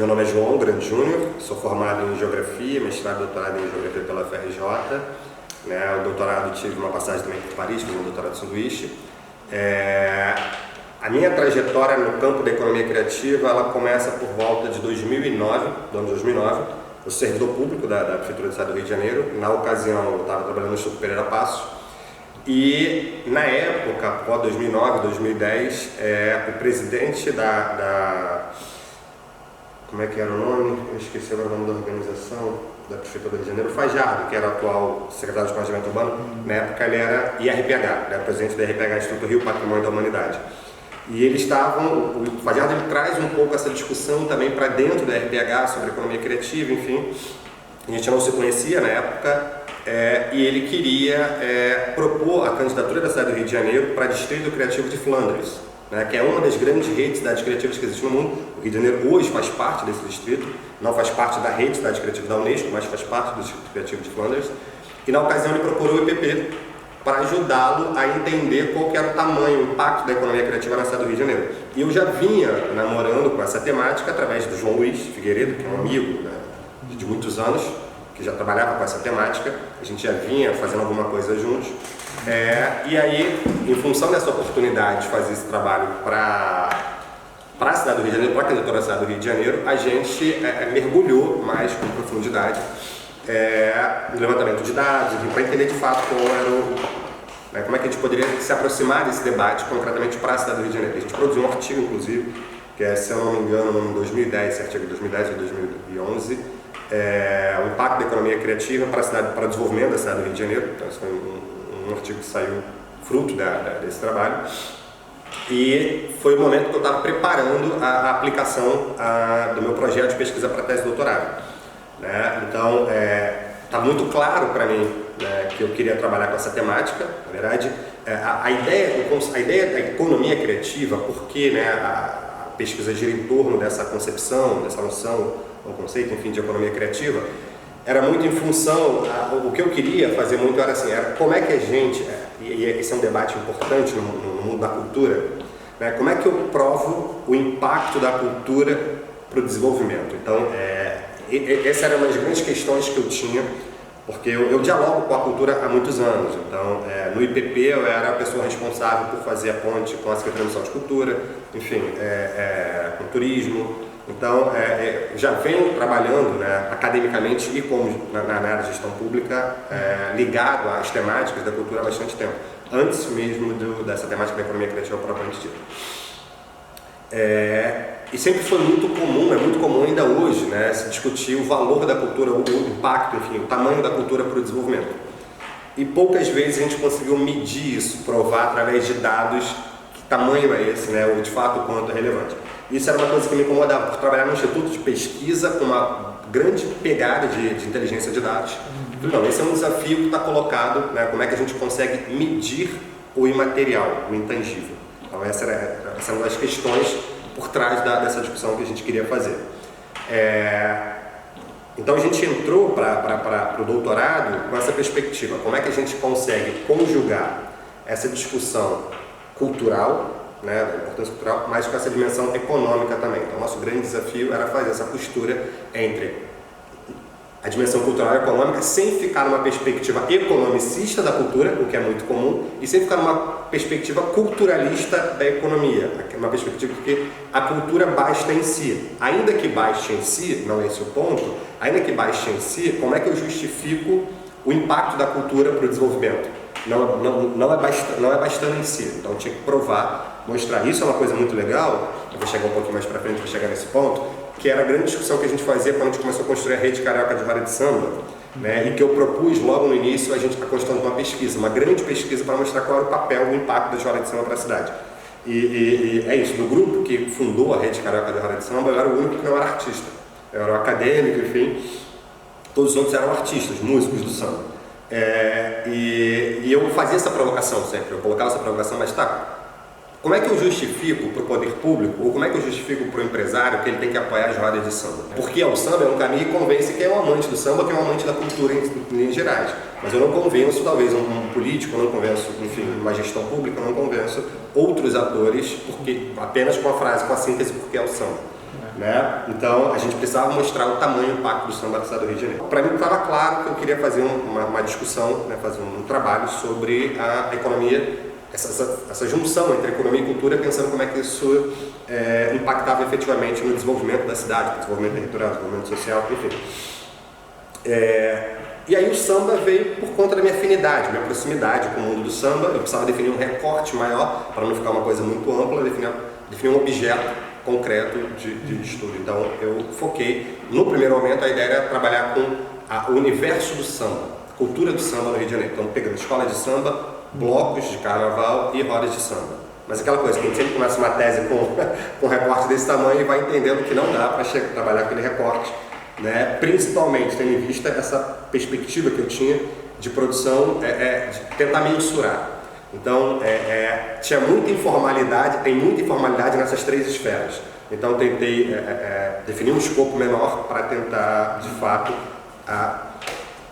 Meu nome é João Grande Júnior, sou formado em Geografia, mestrado e doutorado em Geografia pela FRJ. O doutorado tive uma passagem também por Paris, fiz um doutorado de sanduíche. A minha trajetória no campo da economia criativa, ela começa por volta de 2009, do ano 2009. Eu sou servidor público da Prefeitura do Estado do Rio de Janeiro. Na ocasião, eu estava trabalhando no Instituto Pereira Passos. E, na época, por 2009, 2010, o presidente como é que era o nome? Eu esqueci agora o nome da organização da Prefeitura do Rio de Janeiro, Fajardo, que era o atual secretário de Planejamento Urbano. Na época ele era IRPH, era presidente da IRPH, Instituto Rio Patrimônio da Humanidade. E eles o Fajardo ele traz um pouco essa discussão também para dentro da IRPH sobre economia criativa, enfim. A gente não se conhecia na época. E ele queria propor a candidatura da cidade do Rio de Janeiro para Distrito Criativo de Flandres, que é uma das grandes redes de cidades criativas que existe no mundo. O Rio de Janeiro hoje faz parte desse distrito, não faz parte da rede de cidade criativa da Unesco, mas faz parte do Distrito Criativo de Flandres. E na ocasião ele procurou o IPP para ajudá-lo a entender qual que era o tamanho, o impacto da economia criativa na cidade do Rio de Janeiro. E eu já vinha namorando com essa temática através do João Luiz Figueiredo, que é um amigo de muitos anos, que já trabalhava com essa temática, a gente já vinha fazendo alguma coisa juntos. E aí, em função dessa oportunidade de fazer esse trabalho para a cidade do Rio de Janeiro, para a candidatura da cidade do Rio de Janeiro, a gente mergulhou mais com profundidade no levantamento de dados, para entender de fato como é que a gente poderia se aproximar desse debate concretamente para a cidade do Rio de Janeiro. A gente produziu um artigo, inclusive, que é, se eu não me engano, em 2010, esse artigo de 2010 ou 2011, o impacto da economia criativa para o desenvolvimento da cidade do Rio de Janeiro. Então, esse foi um artigo que saiu fruto desse trabalho. E foi o momento que eu estava preparando a aplicação do meu projeto de pesquisa para tese de doutorado. Então, está muito claro para mim que eu queria trabalhar com essa temática. Na verdade, a ideia da economia criativa, porque a pesquisa gira em torno dessa concepção, dessa noção, o conceito, enfim, de economia criativa, era muito em função, o que eu queria fazer muito era como é que a gente, e esse é um debate importante no mundo da cultura, como é que eu provo o impacto da cultura para o desenvolvimento. Então, essa era uma das grandes questões que eu tinha, porque eu dialogo com a cultura há muitos anos. Então, no IPP eu era a pessoa responsável por fazer a ponte com a Secretaria Nacional de Cultura, enfim, com turismo. Então, já venho trabalhando academicamente e como na área de gestão pública, ligado às temáticas da cultura há bastante tempo, antes mesmo dessa temática da economia criativa propriamente dita. E sempre foi muito comum ainda hoje, se discutir o valor da cultura, o impacto, enfim, o tamanho da cultura para o desenvolvimento. E poucas vezes a gente conseguiu medir isso, provar através de dados que tamanho é esse, ou de fato o quanto é relevante. Isso era uma coisa que me incomodava, por trabalhar no instituto de pesquisa com uma grande pegada de inteligência de dados. Não, esse é um desafio que está colocado, como é que a gente consegue medir o imaterial, o intangível. Então essa era uma das questões por trás dessa discussão que a gente queria fazer. Então a gente entrou para o doutorado com essa perspectiva, como é que a gente consegue conjugar essa discussão cultural, da importância cultural, mas com essa dimensão econômica também. Então, o nosso grande desafio era fazer essa costura entre a dimensão cultural e econômica, sem ficar numa perspectiva economicista da cultura, o que é muito comum, e sem ficar numa perspectiva culturalista da economia, uma perspectiva que a cultura basta em si. Ainda que baste em si, não é esse o ponto, ainda que baste em si, como é que eu justifico o impacto da cultura para o desenvolvimento? Não é bastando em si, então eu tinha que provar, mostrar. Isso é uma coisa muito legal, eu vou chegar um pouquinho mais para frente para chegar nesse ponto, que era a grande discussão que a gente fazia quando a gente começou a construir a rede carioca de roda de samba, e que eu propus logo no início a construção de uma pesquisa, uma grande pesquisa para mostrar qual era o papel, o impacto das rodas de samba para a cidade. E é isso, do grupo que fundou a rede carioca de roda de samba, eu era o único que não era artista. Eu era um acadêmico, enfim, todos os outros eram artistas, músicos do samba. E eu fazia essa provocação sempre, eu colocava essa provocação, mas como é que eu justifico para o poder público, ou como é que eu justifico para o empresário que ele tem que apoiar as rodas de samba? Porque o samba é um caminho que convence quem é um amante do samba, quem é um amante da cultura em linhas gerais. Mas eu não convenço, talvez, um político, eu não convenço, enfim, uma gestão pública, eu não convenço outros atores, porque apenas com a frase, com a síntese, porque é o samba. né? Então a gente precisava mostrar o tamanho e o impacto do samba na cidade do Rio de Janeiro. Para mim estava claro que eu queria fazer uma discussão, né, fazer um trabalho sobre a economia, essa junção entre economia e cultura, pensando como é que isso impactava efetivamente no desenvolvimento da cidade, no desenvolvimento territorial, no desenvolvimento social, enfim. E aí o samba veio por conta da minha afinidade, minha proximidade com o mundo do samba. Eu precisava definir um recorte maior, para não ficar uma coisa muito ampla, definir um objeto concreto de estudo. Então eu foquei, no primeiro momento a ideia era trabalhar com o universo do samba, a cultura do samba no Rio de Janeiro. Então pegando escola de samba, blocos de carnaval e rodas de samba. Mas aquela coisa, que a gente sempre começa uma tese com um recorte desse tamanho e vai entendendo que não dá para trabalhar com aquele recorte, né? Principalmente tendo em vista essa perspectiva que eu tinha de produção, de tentar mensurar. Então, tinha muita informalidade, tem muita informalidade nessas três esferas. Então, tentei definir um escopo menor para tentar, de fato,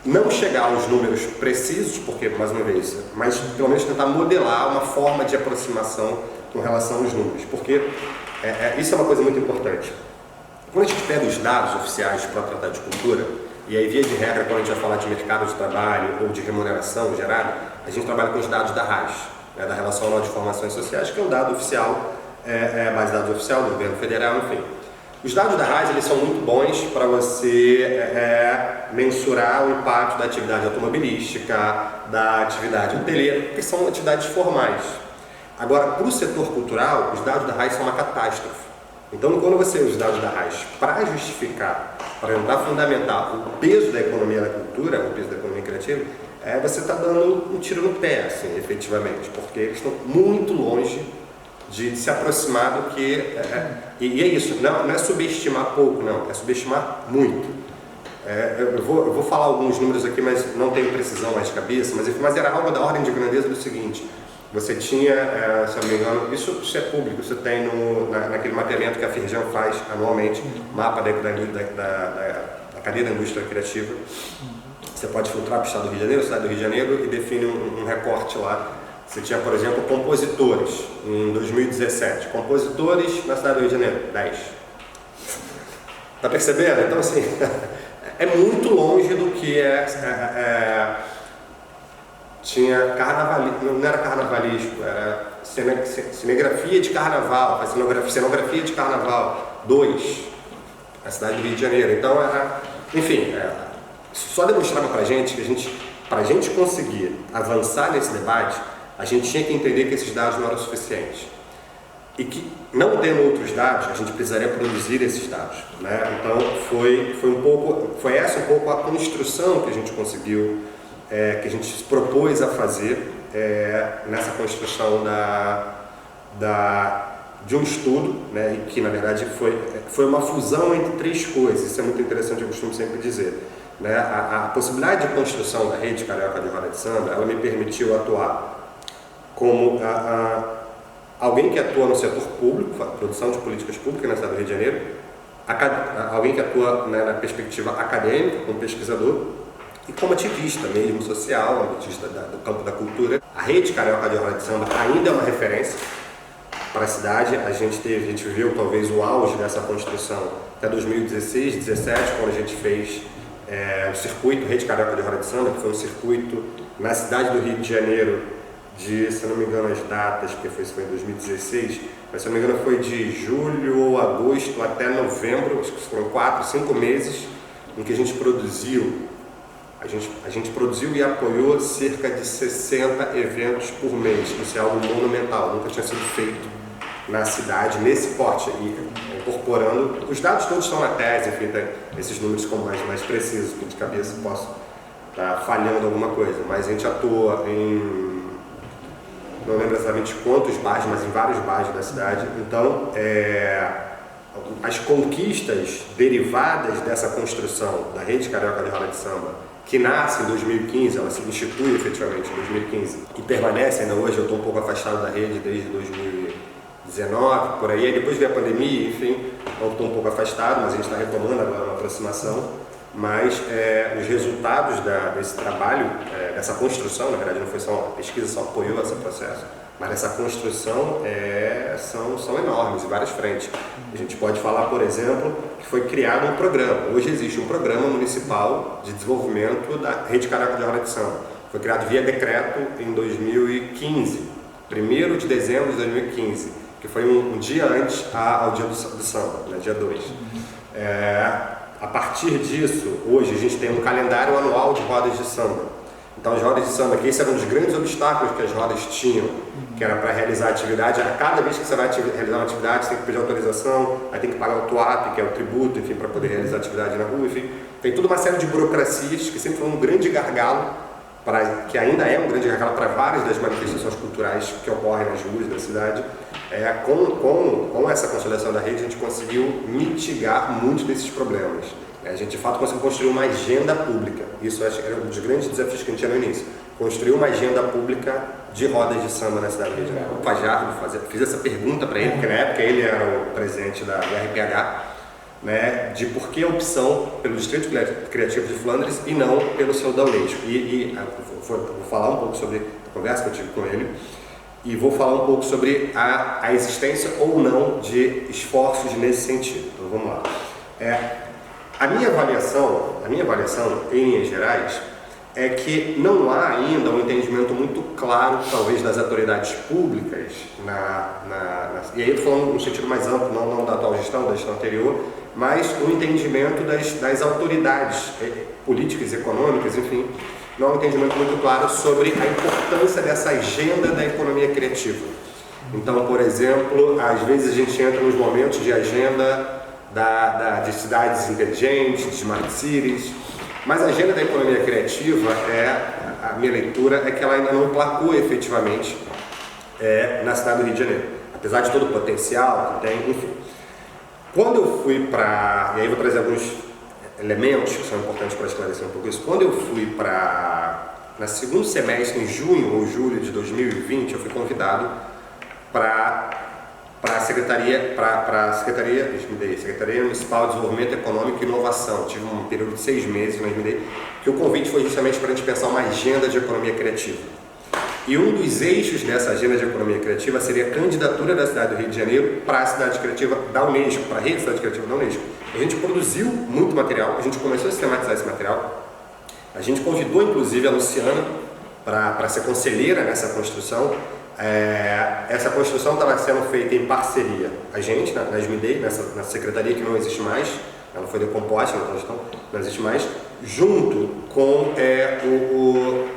não chegar aos números precisos, porque, mais uma vez, mas pelo menos tentar modelar uma forma de aproximação com relação aos números, porque isso é uma coisa muito importante. Quando a gente pega os dados oficiais para tratar de cultura, e aí, via de regra, quando a gente vai falar de mercado de trabalho ou de remuneração gerada, a gente trabalha com os dados da RAS, né, da Relação Anual de Informações Sociais, que é um dado oficial, base de dados oficial do governo federal, enfim. Os dados da RAS, eles são muito bons para você mensurar o impacto da atividade automobilística, da atividade hoteleira, que são atividades formais. Agora, para o setor cultural, os dados da RAS são uma catástrofe. Então, quando você usa os dados da RAS para justificar, para tentar fundamentar o peso da economia da cultura, o peso da economia criativa, você está dando um tiro no pé, assim, efetivamente, porque eles estão muito longe de se aproximar do que... E é isso, não é subestimar pouco, não, é subestimar muito. Eu vou falar alguns números aqui, mas não tenho precisão mais de cabeça, mas era algo da ordem de grandeza do seguinte: você tinha, se eu não me engano, isso é público, você tem naquele mapeamento que a Firjan faz anualmente, mapa da cadeia da indústria criativa. Você pode filtrar para o estado do Rio de Janeiro, cidade do Rio de Janeiro, e define um recorte lá. Você tinha, por exemplo, compositores em 2017. Compositores na cidade do Rio de Janeiro, 10. Tá percebendo? Então, assim, é muito longe do que tinha carnavalismo, não era carnavalístico, era cinegrafia de carnaval, cenografia de carnaval, 2, na cidade do Rio de Janeiro. Então, enfim, só demonstrava pra gente que pra gente conseguir avançar nesse debate, a gente tinha que entender que esses dados não eram suficientes. E que, não tendo outros dados, a gente precisaria produzir esses dados, né? Então, foi essa um pouco a construção que a gente conseguiu, que a gente se propôs a fazer nessa construção de um estudo, né? E que, na verdade, foi uma fusão entre três coisas. Isso é muito interessante, eu costumo sempre dizer, né? A possibilidade de construção da rede carioca de roda de samba, ela me permitiu atuar como alguém que atua no setor público, produção de políticas públicas na cidade do Rio de Janeiro, alguém que atua, né, na perspectiva acadêmica, como pesquisador, e como ativista mesmo social, ativista do campo da cultura. A rede carioca de roda de samba ainda é uma referência para a cidade. A gente viu talvez o auge dessa construção até 2016, 2017, quando a gente fez o circuito Rede Carioca de Roda de Samba, que foi um circuito na cidade do Rio de Janeiro, se eu não me engano as datas, porque isso foi em 2016, mas se eu não me engano foi de julho ou agosto até novembro, acho que foram 4, 5 meses, em que a gente produziu e apoiou cerca de 60 eventos por mês. Isso é algo monumental, nunca tinha sido feito na cidade, nesse porte aí, incorporando. Os dados todos estão na tese, enfim, esses números ficam mais precisos, porque de cabeça posso estar falhando alguma coisa, mas a gente atua não lembro exatamente quantos bairros, mas em vários bairros da cidade. Então, as conquistas derivadas dessa construção da Rede Carioca de Roda de Samba, que nasce em 2015, ela se institui efetivamente em 2015 e permanece ainda hoje. Eu estou um pouco afastado da rede desde 2019, por aí depois veio a pandemia, enfim, então estou um pouco afastado, mas a gente está retomando agora uma aproximação. Mas os resultados desse trabalho, dessa construção, na verdade não foi só uma pesquisa, só apoiou esse processo, Mas essa construção são enormes, em várias frentes. A gente pode falar, por exemplo, que foi criado um programa. Hoje existe um programa municipal de desenvolvimento da Rede Carioca de Roda de Samba. Foi criado via decreto em 2015, 1º de dezembro de 2015, que foi um dia antes ao dia do samba, né, dia 2. A partir disso, hoje a gente tem um calendário anual de rodas de samba. Então as rodas de samba, que esse era um dos grandes obstáculos que as rodas tinham, que era para realizar a atividade, a cada vez que você vai realizar uma atividade, você tem que pedir autorização, aí tem que pagar o TUAP, que é o tributo, enfim, para poder realizar a atividade na rua, enfim. Tem toda uma série de burocracias que sempre foi um grande gargalo, que ainda é um grande gargalo para várias das manifestações culturais que ocorrem nas ruas da cidade. Com essa consolidação da rede, a gente conseguiu mitigar muitos desses problemas. A gente, de fato, conseguiu construir uma agenda pública. Isso acho que era um dos grandes desafios que a gente tinha no início. Construir uma agenda pública de rodas de samba na cidade do Rio de Janeiro. O Fajardo, fiz essa pergunta para ele, porque na época ele era o presidente da RPH, né, de por que a opção pelo Distrito Criativo de Flandres e não pelo seu da Unesco. Vou falar um pouco sobre a conversa que eu tive com ele e vou falar um pouco sobre a existência ou não de esforços nesse sentido. Então vamos lá. A minha avaliação, em linhas gerais, é que não há ainda um entendimento muito claro, talvez, das autoridades públicas, e aí eu estou falando no sentido mais amplo, não da atual gestão, da gestão anterior, mas um entendimento das autoridades políticas, econômicas, enfim, não há um entendimento muito claro sobre a importância dessa agenda da economia criativa. Então, por exemplo, às vezes a gente entra nos momentos de agenda de cidades inteligentes, de smart cities, mas a agenda da economia criativa, a minha leitura é que ela ainda não emplacou efetivamente na cidade do Rio de Janeiro, apesar de todo o potencial que tem, enfim. Quando eu fui para, e aí vou trazer alguns elementos que são importantes para esclarecer um pouco isso, quando eu fui na segundo semestre, em junho ou julho de 2020, eu fui convidado para a Secretaria Municipal de Desenvolvimento Econômico e Inovação. Tive um período de 6 meses, mas me dei, que o convite foi justamente para a gente pensar uma agenda de economia criativa. E um dos eixos dessa agenda de economia criativa seria a candidatura da cidade do Rio de Janeiro para a cidade criativa da Unesco, para a rede cidade criativa da Unesco. A gente produziu muito material, a gente começou a sistematizar esse material, a gente convidou inclusive a Luciana para ser conselheira nessa construção. Essa construção estava sendo feita em parceria, a gente, na SMIDEI, nessa secretaria que não existe mais, ela foi decomposta, então não existe mais, junto com o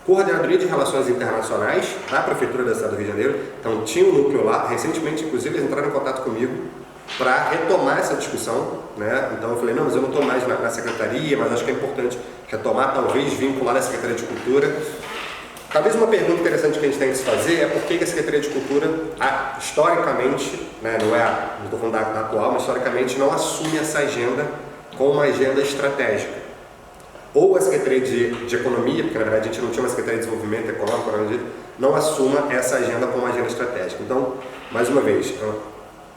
Coordenadoria de Relações Internacionais da Prefeitura da cidade do Rio de Janeiro. Então tinha um núcleo lá, recentemente inclusive eles entraram em contato comigo para retomar essa discussão, né? Então eu falei, não, mas eu não estou mais na secretaria, mas acho que é importante retomar, talvez vincular a Secretaria de Cultura. Talvez uma pergunta interessante que a gente tem que se fazer é por que a Secretaria de Cultura, historicamente, né, não estou falando da atual, mas historicamente não assume essa agenda como uma agenda estratégica. Ou a Secretaria de Economia, porque na verdade a gente não tinha uma Secretaria de Desenvolvimento Econômico, não assuma essa agenda como uma agenda estratégica. Então, mais uma vez,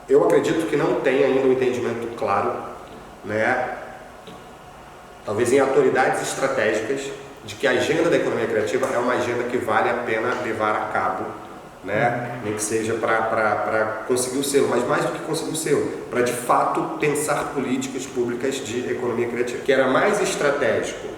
eu acredito que não tem ainda um entendimento claro, né, talvez em autoridades estratégicas, de que a agenda da economia criativa é uma agenda que vale a pena levar a cabo, né? Nem que seja para conseguir o selo, mas mais do que conseguir o selo, para de fato pensar políticas públicas de economia criativa. Que era mais estratégico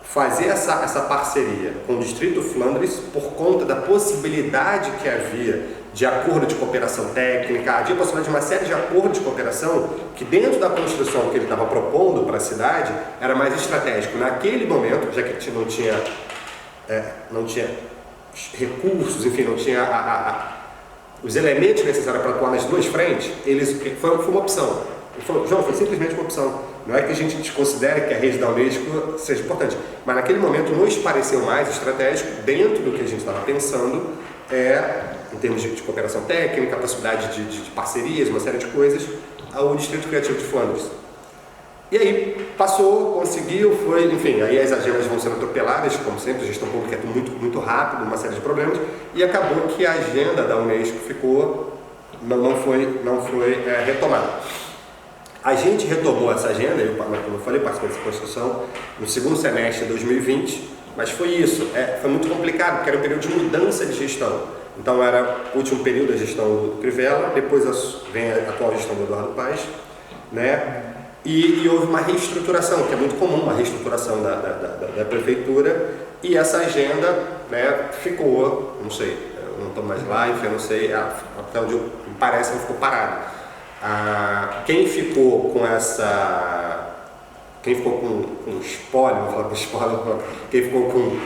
fazer essa parceria com o Distrito Flandres por conta da possibilidade que havia de acordo de cooperação técnica, havia a possibilidade de uma série de acordos de cooperação que dentro da construção que ele estava propondo para a cidade era mais estratégico. Naquele momento, já que não tinha recursos, enfim, não tinha os elementos necessários para atuar nas duas frentes, foi uma opção. Ele falou, João, foi simplesmente uma opção. Não é que a gente considere que a rede da Unesco seja importante, mas naquele momento nos pareceu mais estratégico, dentro do que a gente estava pensando, em termos de cooperação técnica, a possibilidade de parcerias, uma série de coisas, ao Distrito Criativo de Flandres. E aí passou, conseguiu, foi, enfim, aí as agendas vão sendo atropeladas, como sempre, a gestão pública é muito, muito rápido, uma série de problemas, e acabou que a agenda da Unesco não foi retomada. A gente retomou essa agenda, como eu falei, participei dessa construção no segundo semestre de 2020, mas foi isso, foi muito complicado, porque era um período de mudança de gestão. Então era o último período da gestão do Crivella, depois vem a atual gestão do Eduardo Paes, né? E houve uma reestruturação, que é muito comum, uma reestruturação da prefeitura, e essa agenda, né, ficou, não sei, eu não estou mais lá, enfim, eu não sei, até onde me parece, ela ficou parada. Quem ficou com o espólio, vou falar com espólio, quem ficou com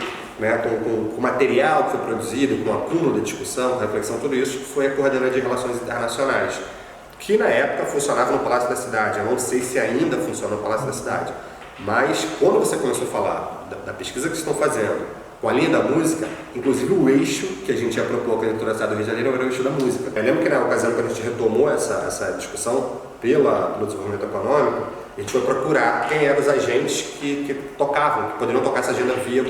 o material que foi produzido, com o acúmulo de discussão, reflexão, tudo isso, foi a Coordenadoria de Relações Internacionais, que na época funcionava no Palácio da Cidade. Eu não sei se ainda funciona no Palácio da Cidade, mas quando você começou a falar da pesquisa que estão fazendo, com a linha da música, inclusive o eixo que a gente ia propor a candidatura do Estado do Rio de Janeiro era o eixo da música. Eu lembro que na ocasião que a gente retomou essa discussão pelo desenvolvimento econômico, a gente foi procurar quem eram os agentes que tocavam, que poderiam tocar essa agenda via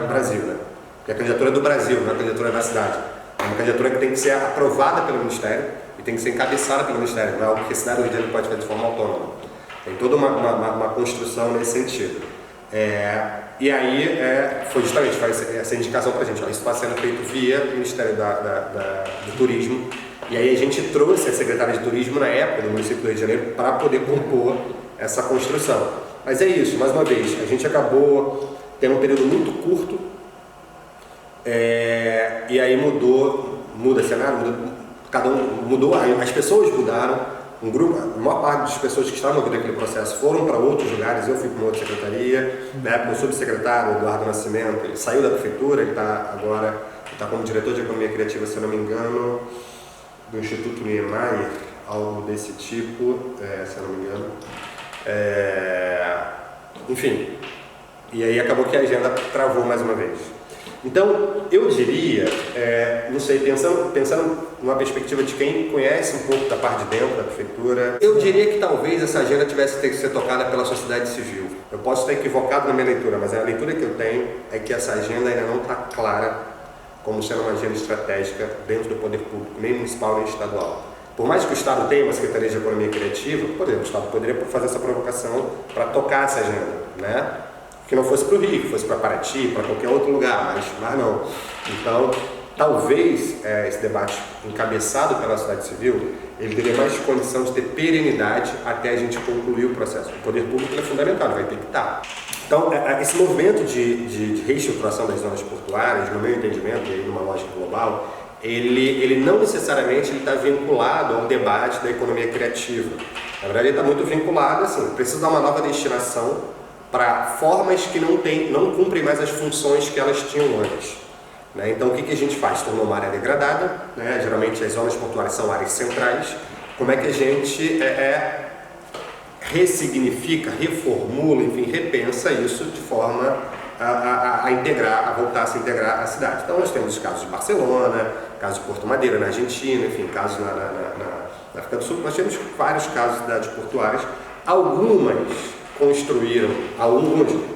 Brasil, né? Porque a candidatura é do Brasil, não é a candidatura da cidade. É uma candidatura que tem que ser aprovada pelo Ministério e tem que ser encabeçada pelo Ministério, não é algo que a cidade do Rio de Janeiro pode fazer de forma autônoma. Tem toda uma construção nesse sentido. E aí foi justamente essa indicação para a gente, isso está sendo feito via Ministério do Turismo, e aí a gente trouxe a secretária de Turismo na época do município do Rio de Janeiro para poder compor essa construção. Mas é isso, mais uma vez, a gente acabou tendo um período muito curto, e aí muda cenário, cada um mudou, as pessoas mudaram, a maior parte das pessoas que estavam ouvindo aquele processo foram para outros lugares. Eu fui para uma outra secretaria, na época o subsecretário Eduardo Nascimento, ele saiu da prefeitura, ele está como diretor de economia criativa, se eu não me engano, do Instituto Niemeyer, algo desse tipo, se eu não me engano. Enfim, e aí acabou que a agenda travou mais uma vez. Então, eu diria, não sei, pensando numa perspectiva de quem conhece um pouco da parte de dentro da prefeitura, eu diria que talvez essa agenda tivesse que ser tocada pela sociedade civil. Eu posso estar equivocado na minha leitura, mas a leitura que eu tenho é que essa agenda ainda não está clara como sendo uma agenda estratégica dentro do poder público, nem municipal nem estadual. Por mais que o Estado tenha uma Secretaria de Economia Criativa, o Estado poderia fazer essa provocação para tocar essa agenda, né? Que não fosse para o Rio, que fosse para Paraty, para qualquer outro lugar, mas não. Então, talvez esse debate encabeçado pela sociedade civil, ele teria mais condição de ter perenidade até a gente concluir o processo. O poder público é fundamental, vai ter que estar. Então, esse movimento de reestruturação das zonas portuárias, no meu entendimento, e aí numa lógica global, ele não necessariamente está vinculado a um debate da economia criativa. Na verdade, ele está muito vinculado, assim, precisa dar uma nova destinação para formas que não cumprem mais as funções que elas tinham antes. Né? Então, o que a gente faz? Tornou uma área degradada, né? Geralmente as zonas portuárias são áreas centrais. Como é que a gente ressignifica, reformula, enfim, repensa isso de forma a voltar a se integrar à cidade? Então, nós temos os casos de Barcelona, casos de Porto Madeira na Argentina, enfim, casos na África do Sul. Nós temos vários casos de cidades portuárias, algumas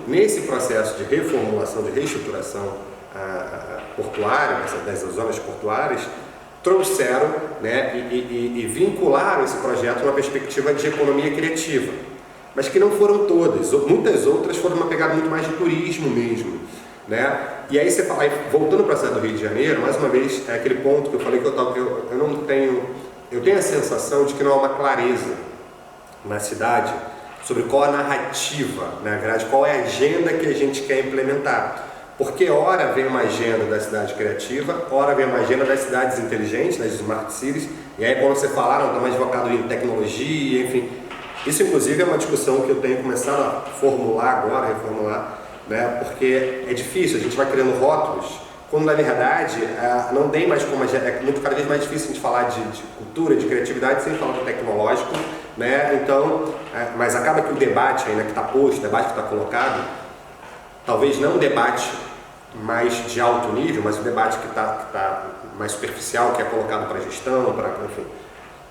nesse processo de reformulação, de reestruturação portuária, das zonas portuárias, trouxeram, né, e vincularam esse projeto numa perspectiva de economia criativa, mas que não foram todas, muitas outras foram uma pegada muito mais de turismo mesmo, né? E aí você fala, voltando para a cidade do Rio de Janeiro, mais uma vez, é aquele ponto que eu falei que eu tenho a sensação de que não há uma clareza na cidade sobre qual a narrativa, na verdade, qual é a agenda que a gente quer implementar. Porque ora vem uma agenda da cidade criativa, ora vem uma agenda das cidades inteligentes, das smart cities, e aí quando você falaram, está mais focado em tecnologia, enfim. Isso inclusive é uma discussão que eu tenho começado a reformular, né? Porque é difícil, a gente vai criando rótulos, quando na verdade não tem mais como, é muito cada vez mais difícil a gente falar de cultura, de criatividade sem falar do tecnológico, né? Então, mas acaba que o debate ainda que está posto, o debate que está colocado, talvez não um debate mais de alto nível, mas um debate que está mais superficial, que é colocado para gestão, enfim.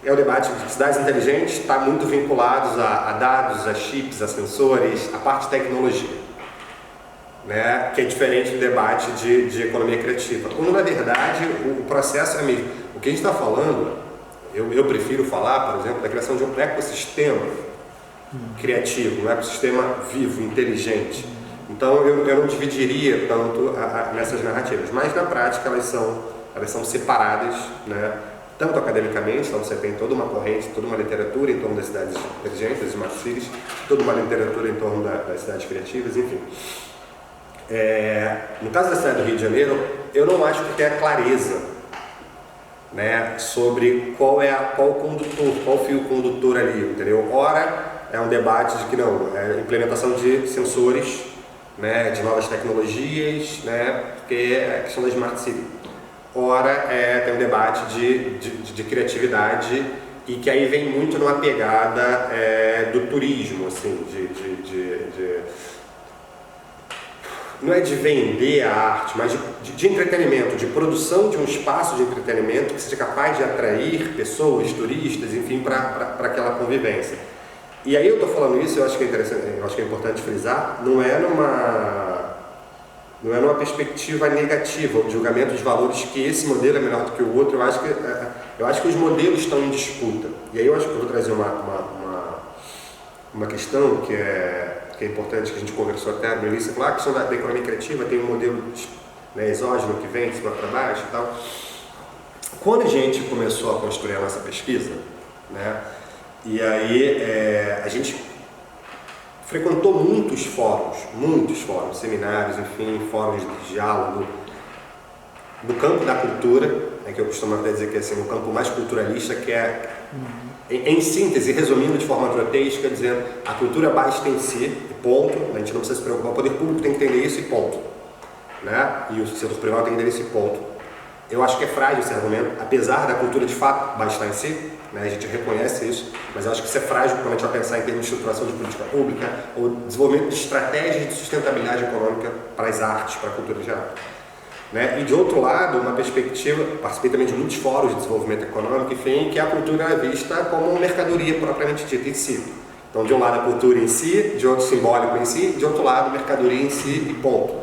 É o debate de cidades inteligentes, está muito vinculados a dados, a chips, a sensores, a parte de tecnologia, né? Que é diferente do debate de economia criativa. Quando na verdade o processo é mesmo. O que a gente está falando, eu prefiro falar, por exemplo, da criação de um ecossistema criativo, um ecossistema vivo, inteligente. Então eu não dividiria tanto nessas narrativas, mas na prática elas elas são separadas, né? Tanto academicamente, então você tem toda uma corrente, toda uma literatura em torno das cidades inteligentes, das smart cities, toda uma literatura em torno das cidades criativas, enfim. No caso da cidade do Rio de Janeiro, eu não acho que tenha clareza, né, sobre qual o condutor, qual o fio condutor ali, entendeu? Ora, é um debate de que não, é implementação de sensores, né, de novas tecnologias, né, porque é a questão da smart city. Ora, tem um debate de criatividade e que aí vem muito numa pegada do turismo, assim, não é de vender a arte, mas de entretenimento, de produção de um espaço de entretenimento que seja capaz de atrair pessoas, turistas, enfim, para aquela convivência. E aí eu estou falando isso, eu acho que é interessante, eu acho que é importante frisar, não é numa perspectiva negativa, o julgamento de valores que esse modelo é melhor do que o outro. Eu acho que os modelos estão em disputa. E aí eu acho que eu vou trazer uma questão que é importante, que a gente conversou até no início. Claro, a questão da economia criativa tem um modelo, né, exógeno que vem de cima para baixo e tal. Quando a gente começou a construir a nossa pesquisa, né, e aí a gente frequentou muitos fóruns, seminários, enfim, fóruns de diálogo, no campo da cultura, que eu costumo até dizer que é assim, o campo mais culturalista, que é, em síntese, resumindo de forma grotesca, dizendo a cultura basta em si, e ponto, a gente não precisa se preocupar, o poder público tem que entender isso e ponto, né? E o setor privado tem que entender esse ponto. Eu acho que é frágil esse argumento, apesar da cultura de fato bastar em si, né? A gente reconhece isso, mas eu acho que isso é frágil quando a gente vai pensar em termos de estruturação de política pública ou desenvolvimento de estratégias de sustentabilidade econômica para as artes, para a cultura em geral. Né? E de outro lado, uma perspectiva, participei também de muitos fóruns de desenvolvimento econômico, enfim, que a cultura é vista como uma mercadoria propriamente dita em si. Então, de um lado a cultura em si, de outro simbólico em si, de outro lado a mercadoria em si e ponto.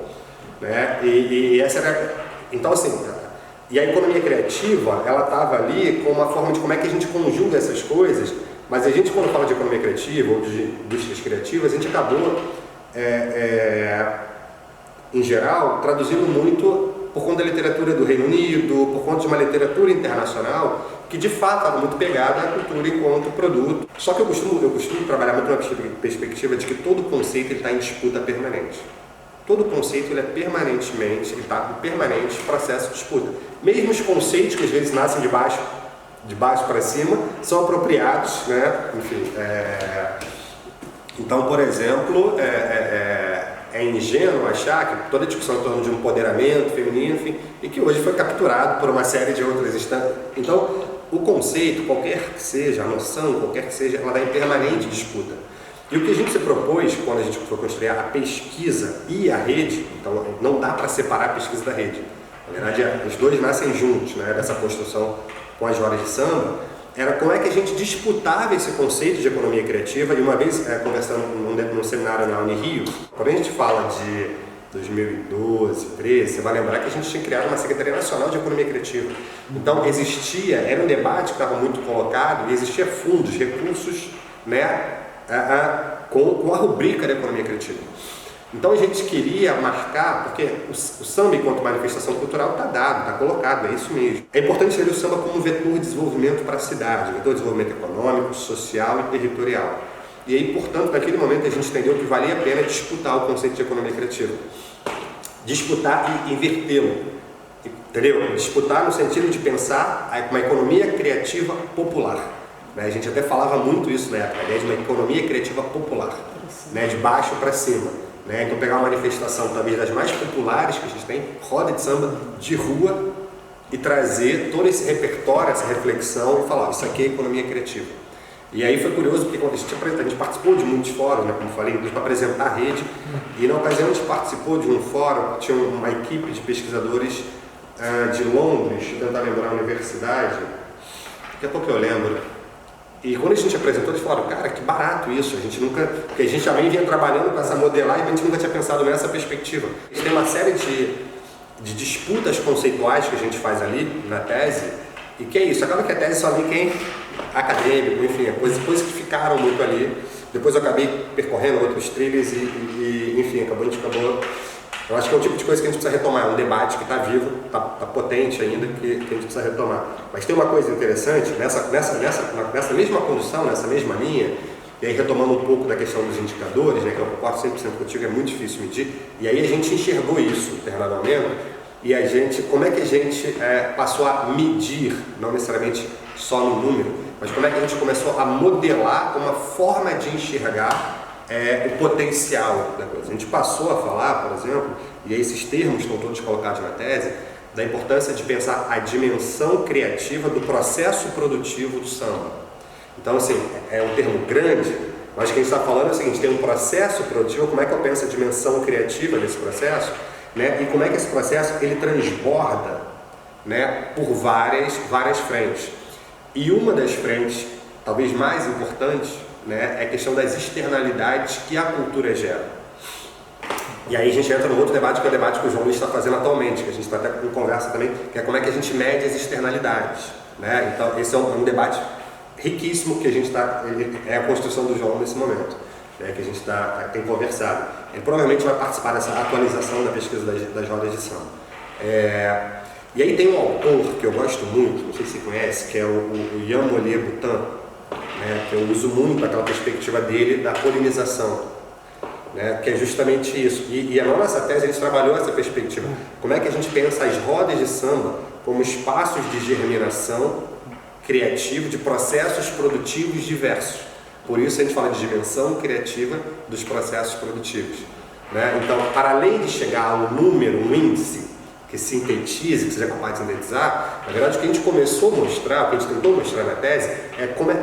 Né? E essa era, então assim, e a economia criativa, ela estava ali com uma forma de como é que a gente conjuga essas coisas, mas a gente, quando fala de economia criativa ou de indústrias criativas, a gente acabou, em geral, traduzindo muito por conta da literatura do Reino Unido, por conta de uma literatura internacional que de fato estava muito pegada à cultura enquanto produto. Só que eu costumo trabalhar muito na perspectiva de que todo conceito está em disputa permanente. Todo conceito ele está em permanente processo de disputa. Mesmo os conceitos que às vezes nascem de baixo para cima são apropriados, né? Enfim, então, por exemplo, é ingênuo achar que toda a discussão em torno de um empoderamento feminino, enfim, e que hoje foi capturado por uma série de outras instâncias. Então, o conceito, qualquer que seja, a noção, qualquer que seja, ela está em permanente disputa. E o que a gente se propôs quando a gente foi construir a pesquisa e a rede, então não dá para separar a pesquisa da rede. Na verdade, os dois nascem juntos, né, dessa construção com as rodas de samba, era como é que a gente disputava esse conceito de economia criativa. E uma vez, conversando num seminário na Unirio, quando a gente fala de 2012, 2013, você vai lembrar que a gente tinha criado uma Secretaria Nacional de Economia Criativa. Então era um debate que estava muito colocado e existia fundos, recursos, né, com a rubrica da economia criativa. Então a gente queria marcar, porque o samba enquanto manifestação cultural está dado, está colocado, é isso mesmo. É importante ter o samba como um vetor de desenvolvimento para a cidade, vetor de desenvolvimento econômico, social e territorial. E aí, portanto, naquele momento a gente entendeu que valia a pena disputar o conceito de economia criativa. Disputar e invertê-lo, entendeu? Disputar no sentido de pensar uma economia criativa popular. A gente até falava muito isso na época, a ideia de uma economia criativa popular, né, de baixo para cima. Né? Então pegar uma manifestação talvez das mais populares que a gente tem, roda de samba de rua, e trazer todo esse repertório, essa reflexão e falar, isso aqui é economia criativa. E aí foi curioso porque quando a gente participou de muitos fóruns, né, como falei, para apresentar a rede, e na ocasião a gente participou de um fórum que tinha uma equipe de pesquisadores de Londres, deixa eu tentar lembrar a universidade, daqui a pouco eu lembro. E quando a gente apresentou, eles falaram, cara, que barato isso, porque a gente também vinha trabalhando com essa modelagem, mas a gente nunca tinha pensado nessa perspectiva. A gente tem uma série de disputas conceituais que a gente faz ali na tese, e que é isso, acaba que a tese só vem quem é acadêmico, enfim, coisas que ficaram muito ali. Depois eu acabei percorrendo outros trilhos e enfim, a gente acabou Eu acho que é um tipo de coisa que a gente precisa retomar, é um debate que está vivo, está potente ainda, que a gente precisa retomar. Mas tem uma coisa interessante, nessa mesma condução, nessa mesma linha, e aí retomando um pouco da questão dos indicadores, né, que eu concordo 100% contigo, é muito difícil medir, e aí a gente enxergou isso, Bernardo Almendo, e a gente, como é que a gente passou a medir, não necessariamente só no número, mas como é que a gente começou a modelar uma forma de enxergar o potencial da coisa. A gente passou a falar, por exemplo, e aí esses termos estão todos colocados na tese, da importância de pensar a dimensão criativa do processo produtivo do samba. Então, assim, é um termo grande, mas o que a gente está falando é o seguinte, tem um processo produtivo, como é que eu penso a dimensão criativa desse processo, né? E como é que esse processo ele transborda, né, por várias frentes. E uma das frentes, talvez mais importante, né, é a questão das externalidades que a cultura gera. E aí a gente entra no outro debate, que é o debate que o João Luiz está fazendo atualmente, que a gente está até com conversa também, que é como é que a gente mede as externalidades, né? Então esse é um debate riquíssimo que a gente está, é a construção do João nesse momento, né, que a gente tem conversado. Ele provavelmente vai participar dessa atualização da pesquisa das rodas de samba. E aí tem um autor que eu gosto muito, não sei se você conhece, que é o Ian Mollier Boutin, né, que eu uso muito aquela perspectiva dele da polinização, né, que é justamente isso. E a nossa tese a gente trabalhou essa perspectiva. Como é que a gente pensa as rodas de samba como espaços de germinação criativo de processos produtivos diversos. Por isso a gente fala de dimensão criativa dos processos produtivos, né? Então, para além de chegar a um número, um índice que sintetize, que seja capaz de sintetizar, na verdade o que a gente começou a mostrar, o que a gente tentou mostrar na tese,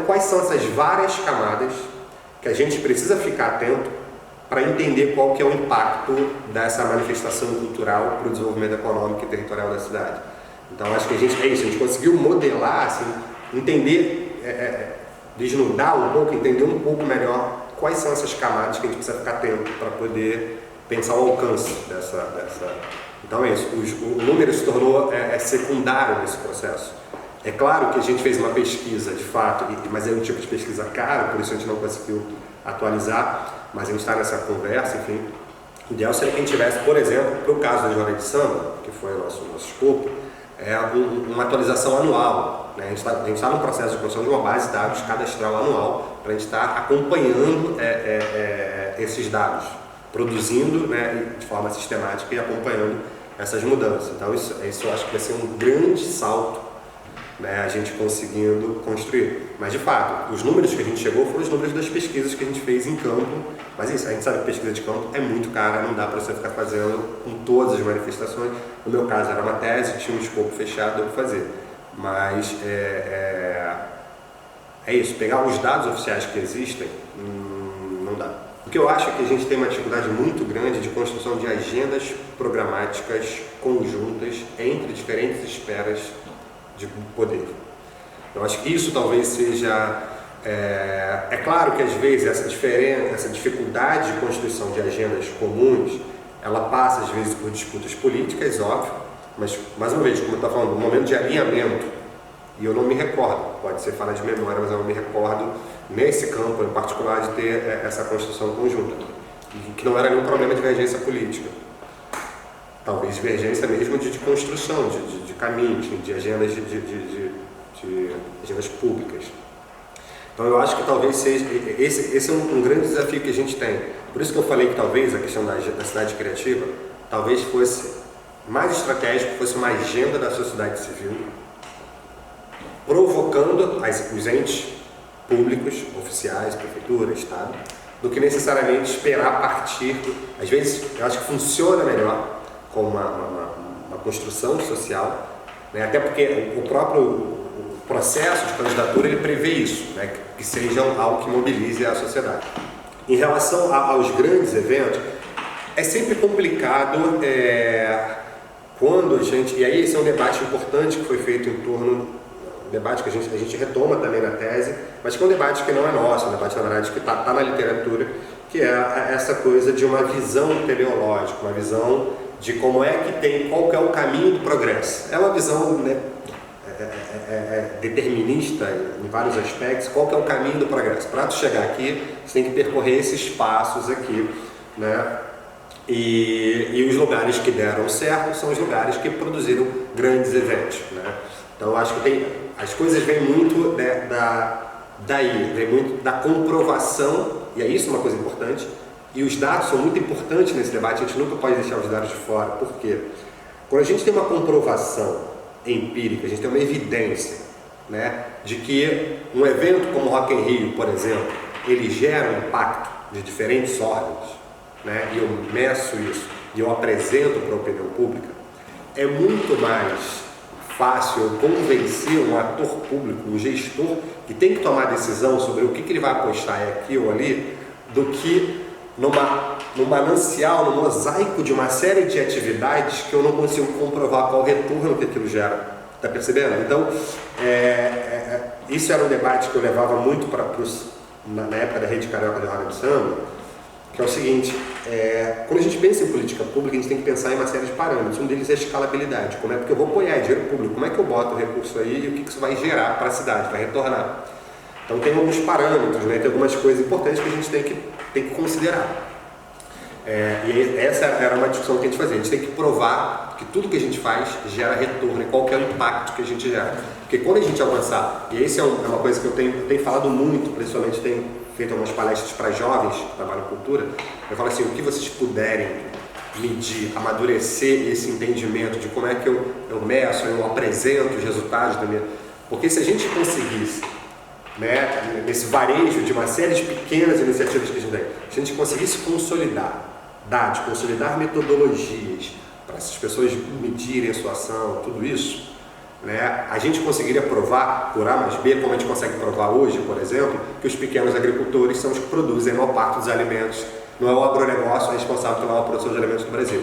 quais são essas várias camadas que a gente precisa ficar atento para entender qual que é o impacto dessa manifestação cultural para o desenvolvimento econômico e territorial da cidade. Então acho que a gente conseguiu modelar, assim, entender, desnudar um pouco, entender um pouco melhor quais são essas camadas que a gente precisa ficar atento para poder pensar o alcance dessa. Então é isso, o número se tornou secundário nesse processo. É claro que a gente fez uma pesquisa, de fato, mas é um tipo de pesquisa caro, por isso a gente não conseguiu atualizar, mas a gente está nessa conversa, enfim. O ideal seria que a gente tivesse, por exemplo, para o caso da Jornada de Samba, que foi o nosso escopo, uma atualização anual, né? A gente está no processo de construção de uma base de dados cadastral anual para a gente estar acompanhando esses dados, produzindo, né, de forma sistemática e acompanhando essas mudanças. Então isso eu acho que vai ser um grande salto, né, a gente conseguindo construir. Mas de fato, os números que a gente chegou foram os números das pesquisas que a gente fez em campo. Mas isso, a gente sabe que pesquisa de campo é muito cara, não dá para você ficar fazendo com todas as manifestações. No meu caso era uma tese, tinha um escopo fechado, deu para fazer. Mas é isso, pegar os dados oficiais que existem, não dá. O que eu acho é que a gente tem uma dificuldade muito grande de construção de agendas programáticas conjuntas entre diferentes esferas de poder. Eu acho que isso talvez seja... É claro que às vezes essa dificuldade de construção de agendas comuns, ela passa às vezes por disputas políticas, óbvio, mas mais uma vez, como eu estava falando, um momento de alinhamento, e eu não me recordo, pode ser falha de memória, mas eu não me recordo nesse campo em particular de ter essa construção conjunta, que não era nenhum problema de divergência política, talvez divergência mesmo de construção, de caminhos, de agendas, de agendas públicas. Então eu acho que talvez seja, esse é um grande desafio que a gente tem. Por isso que eu falei que talvez a questão da cidade criativa, talvez fosse mais estratégico, fosse uma agenda da sociedade civil, provocando os entes públicos, oficiais, prefeitura, estado, do que necessariamente esperar partir. Às vezes eu acho que funciona melhor com uma construção social, né? Até porque o próprio processo de candidatura ele prevê isso, né? Que seja algo que mobilize a sociedade. Em relação aos grandes eventos, é sempre complicado quando a gente... E aí esse é um debate importante que foi feito em torno... Um debate que a gente retoma também na tese, mas que é um debate que não é nosso, um debate na verdade que está na literatura, que é essa coisa de uma visão teleológica, uma visão de como é que tem, qual que é o caminho do progresso. É uma visão, né, determinista em vários aspectos, qual que é o caminho do progresso. Para tu chegar aqui, você tem que percorrer esses passos aqui, né? E os lugares que deram certo são os lugares que produziram grandes eventos, né? Então acho que as coisas vêm muito daí, vem muito da comprovação, e é isso uma coisa importante, e os dados são muito importantes nesse debate, a gente nunca pode deixar os dados de fora. Por quê? Quando a gente tem uma comprovação empírica, a gente tem uma evidência, né, de que um evento como o Rock in Rio, por exemplo, ele gera um impacto de diferentes ordens, né, e eu meço isso e eu apresento para a opinião pública, é muito mais fácil eu convencer um ator público, um gestor, que tem que tomar decisão sobre o que ele vai apostar aqui ou ali, do que num manancial, num mosaico de uma série de atividades que eu não consigo comprovar qual retorno que aquilo gera. Está percebendo? Então, isso era um debate que eu levava muito na época da Rede Carioca de Roda de Samba, que é o seguinte: quando a gente pensa em política pública, a gente tem que pensar em uma série de parâmetros. Um deles é a escalabilidade. Como é que eu vou apoiar dinheiro público? Como é que eu boto o recurso aí e o que isso vai gerar para a cidade, vai retornar? Então tem alguns parâmetros, né? Tem algumas coisas importantes que a gente tem que considerar. E essa era uma discussão que a gente fazia. A gente tem que provar que tudo que a gente faz gera retorno e qual que é o impacto que a gente gera. Porque quando a gente avançar, e isso é uma coisa que eu tenho falado muito, principalmente tenho feito algumas palestras para jovens que trabalham em cultura, eu falo assim: o que vocês puderem medir, amadurecer esse entendimento de como é que eu meço, eu apresento os resultados da minha... Porque se a gente conseguisse, né, nesse varejo de uma série de pequenas iniciativas que a gente tem, se a gente conseguisse consolidar metodologias para essas pessoas medirem a sua ação, tudo isso, né, a gente conseguiria provar por A mais B, como a gente consegue provar hoje, por exemplo, que os pequenos agricultores são os que produzem a maior parte dos alimentos. Não é o agronegócio responsável pela maior produção de alimentos no Brasil.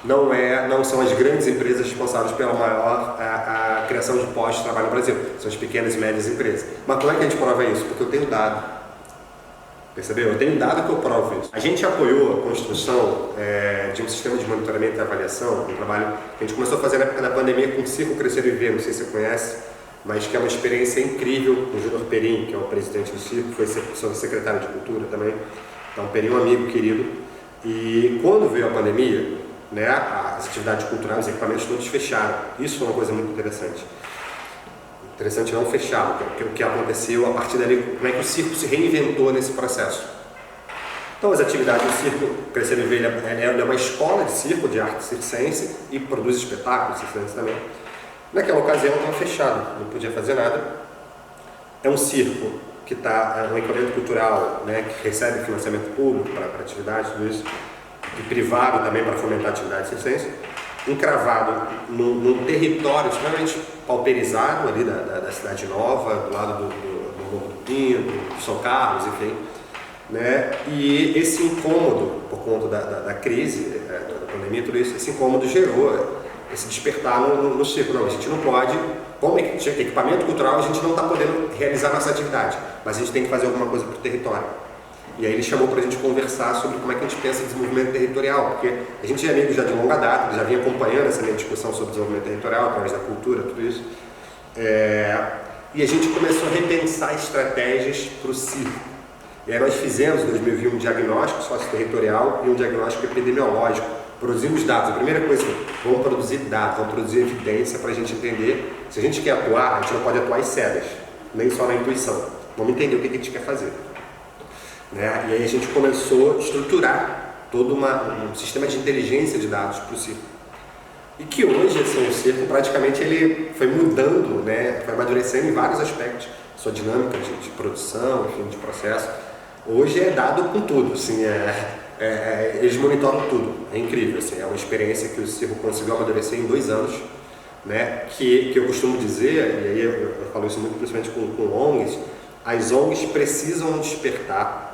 Não são as grandes empresas responsáveis pela maior a criação de postos de trabalho no Brasil. São as pequenas e médias empresas. Mas como é que a gente prova isso? Porque eu tenho dado. Percebeu? Eu tenho dado que eu provo isso. A gente apoiou a construção de um sistema de monitoramento e avaliação, um trabalho que a gente começou a fazer na época da pandemia com o Circo Crescer e Viver, não sei se você conhece, mas que é uma experiência incrível com o Júnior Perim, que é o presidente do Circo, foi secretário de Cultura também. Então, Perim é um amigo querido. E quando veio a pandemia, né, as atividades culturais, os equipamentos todos fecharam. Isso foi uma coisa muito interessante. Interessante não fechar, o que aconteceu a partir dali, como é que o circo se reinventou nesse processo. Então as atividades do Circo Crescer e Viver, é uma escola de circo, de arte circense, e produz espetáculos circenses também. Naquela ocasião estava fechado, não podia fazer nada. É um circo que é um equipamento cultural, né, que recebe financiamento público para atividades, tudo isso, e privado também para fomentar atividade circense, encravado num território extremamente pauperizado ali da Cidade Nova, do lado do Morro do Pinho, do São Carlos, enfim, né? E esse incômodo, por conta da crise, da pandemia, tudo isso, esse incômodo gerou esse despertar no circo. Não, a gente não pode, como equipamento cultural, a gente não está podendo realizar nossa atividade, mas a gente tem que fazer alguma coisa para o território. E aí ele chamou para a gente conversar sobre como é que a gente pensa em desenvolvimento territorial, porque a gente é amigo já de longa data, já vinha acompanhando essa minha discussão sobre desenvolvimento territorial, através da cultura, tudo isso. E a gente começou a repensar estratégias para o circo. E aí nós fizemos em 2021 um diagnóstico socioterritorial e um diagnóstico epidemiológico. Produzimos dados. A primeira coisa, vamos produzir dados, vamos produzir evidência para a gente entender. Se a gente quer atuar, a gente não pode atuar em cegas, nem só na intuição. Vamos entender o que a gente quer fazer. Né? E aí a gente começou a estruturar todo um sistema de inteligência de dados para o circo. E que hoje, assim, o circo praticamente ele foi mudando, né? Foi amadurecendo em vários aspectos, sua dinâmica de produção, enfim, de processo. Hoje é dado com tudo, assim, eles monitoram tudo, é incrível, assim, é uma experiência que o circo conseguiu amadurecer em 2 anos, né? Que eu costumo dizer, e aí eu falo isso muito principalmente com ONGs, as ONGs precisam despertar,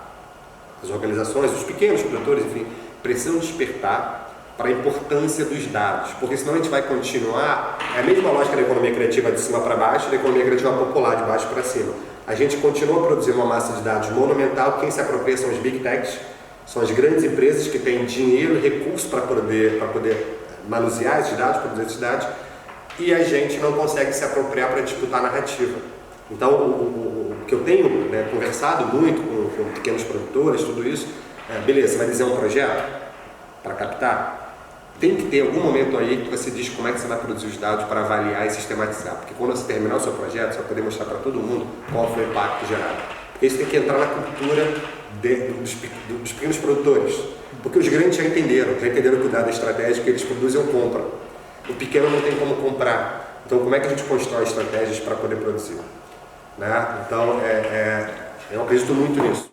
as organizações, os pequenos produtores, enfim, precisam despertar para a importância dos dados, porque senão a gente vai continuar, é a mesma lógica da economia criativa de cima para baixo, da economia criativa popular de baixo para cima. A gente continua produzindo uma massa de dados monumental, quem se apropria são os big techs, são as grandes empresas que têm dinheiro e recursos para poder manusear esses dados, produzir esses dados, e a gente não consegue se apropriar para disputar a narrativa. Então, o que eu tenho, né, conversado muito com pequenos produtores, tudo isso, beleza, você vai dizer um projeto? para captar, tem que ter algum momento aí que você diz como é que você vai produzir os dados para avaliar e sistematizar. Porque quando você terminar o seu projeto, você vai poder mostrar para todo mundo qual foi o impacto gerado. Porque isso tem que entrar na cultura dos pequenos produtores. Porque os grandes já entenderam que o dado é estratégico, eles produzem ou compram. O pequeno não tem como comprar. Então, como é que a gente constrói estratégias para poder produzir? Né? Então, eu acredito muito nisso.